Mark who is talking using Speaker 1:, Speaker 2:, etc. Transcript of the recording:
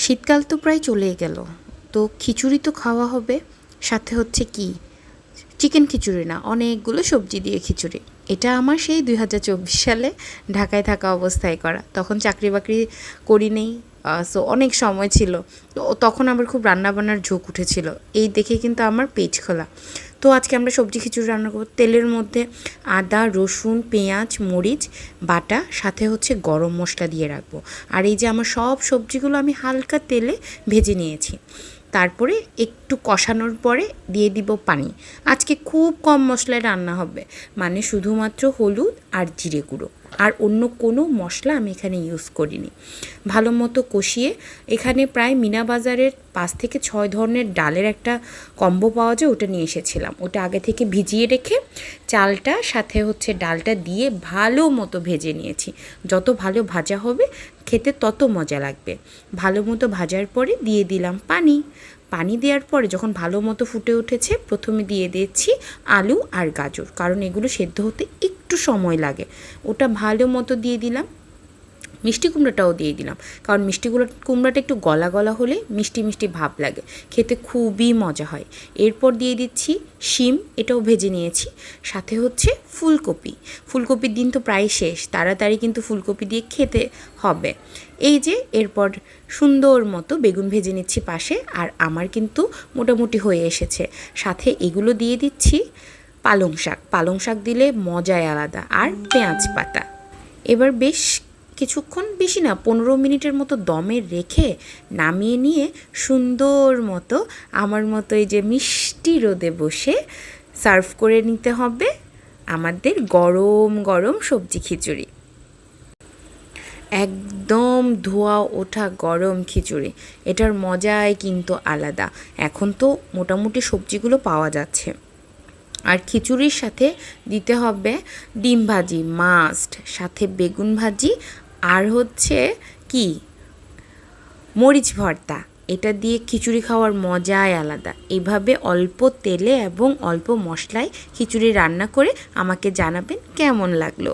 Speaker 1: শীতকাল তো প্রায় চলেই গেল, তো খিচুড়ি তো খাওয়া হবে। সাথে হচ্ছে কি, চিকেন খিচুড়ি না, অনেকগুলো সবজি দিয়ে খিচুড়ি। এটা আমার সেই 2024 সালে ঢাকায় থাকা অবস্থায় করা। তখন চাকরি বাকরি করি নেই, সো অনেক সময় ছিল। তো তখন আমার খুব রান্নাবান্নার ঝোঁক উঠেছিল, এই দেখে কিন্তু আমার পেট খোলা। তো আজকে আমরা সবজি খিচুড়ি রান্না করব। তেলের মধ্যে আদা, রসুন, পেঁয়াজ, মরিচ বাটা, সাথে হচ্ছে গরম মশলা দিয়ে রাখবো। আর এই যে আমার সব সবজিগুলো আমি হালকা তেলে ভেজে নিয়েছি। তারপরে একটু কষানোর পরে দিয়ে দিব পানি। আজকে খুব কম মশলায় রান্না হবে, মানে শুধুমাত্র হলুদ আর জিরে গুঁড়ো, আর অন্য কোনো মশলা আমি এখানে ইউজ করিনি। ভালো মতো কষিয়ে, এখানে প্রায় মিনা বাজারের 5 থেকে 6 ধরনের ডালের একটা কম্বো পাওয়া যায়, ওটা নিয়ে এসেছিলাম। ওটা আগে থেকে ভিজিয়ে রেখে চালটা সাথে হচ্ছে ডালটা দিয়ে ভালো মতো ভেজে নিয়েছি। যত ভালো ভাজা হবে খেতে তত মজা লাগবে। ভালো মতো ভাজার পরে দিয়ে দিলাম পানি। পানি দেওয়ার পরে যখন ভালো মতো ফুটে উঠেছে, প্রথমে দিয়ে দিচ্ছি আলু আর গাজর, কারণ এগুলো সেদ্ধ হতে একটু সময় লাগে। ওটা ভালো মতো দিয়ে দিলাম। মিষ্টি কুমড়াটাও দিয়ে দিলাম, কারণ কুমড়াটা একটু গলা গলা হলে মিষ্টি মিষ্টি ভাব লাগে, খেতে খুবই মজা হয়। এরপর দিয়ে দিচ্ছি শিম, এটাও ভেজে নিয়েছি। সাথে হচ্ছে ফুলকপির দিন তো প্রায় শেষ, তাড়াতাড়ি কিন্তু ফুলকপি দিয়ে খেতে হবে। এই যে এরপর সুন্দর মতো বেগুন ভেজে নিচ্ছি পাশে, আর আমার কিন্তু মোটামুটি হয়ে এসেছে। সাথে এগুলো দিয়ে দিচ্ছি পালং শাক দিলে মজাই আলাদা, আর পেঁয়াজ পাতা। এবার বেশ কিছুক্ষণ, বেশি না 15 মিনিটের মতো দমে রেখে নামিয়ে নিয়ে সুন্দর মতো আমার মতো এই যে মিষ্টি রোদে বসে সার্ভ করে নিতে হবে আমাদের গরম গরম সবজি খিচুড়ি। একদম ধোয়া ওঠা গরম খিচুড়ি, এটার মজাই কিন্তু আলাদা। এখন তো মোটামুটি সবজিগুলো পাওয়া যাচ্ছে। আর খিচুড়ির সাথে দিতে হবে ডিম ভাজি মাস্ট, সাথে বেগুন ভাজি, আর হচ্ছে কি মরিচ ভর্তা। এটা দিয়ে খিচুড়ি খাওয়ার মজাই আলাদা। এইভাবে অল্প তেলে এবং অল্প মশলায় খিচুড়ি রান্না করে আমাকে জানাবেন কেমন লাগলো।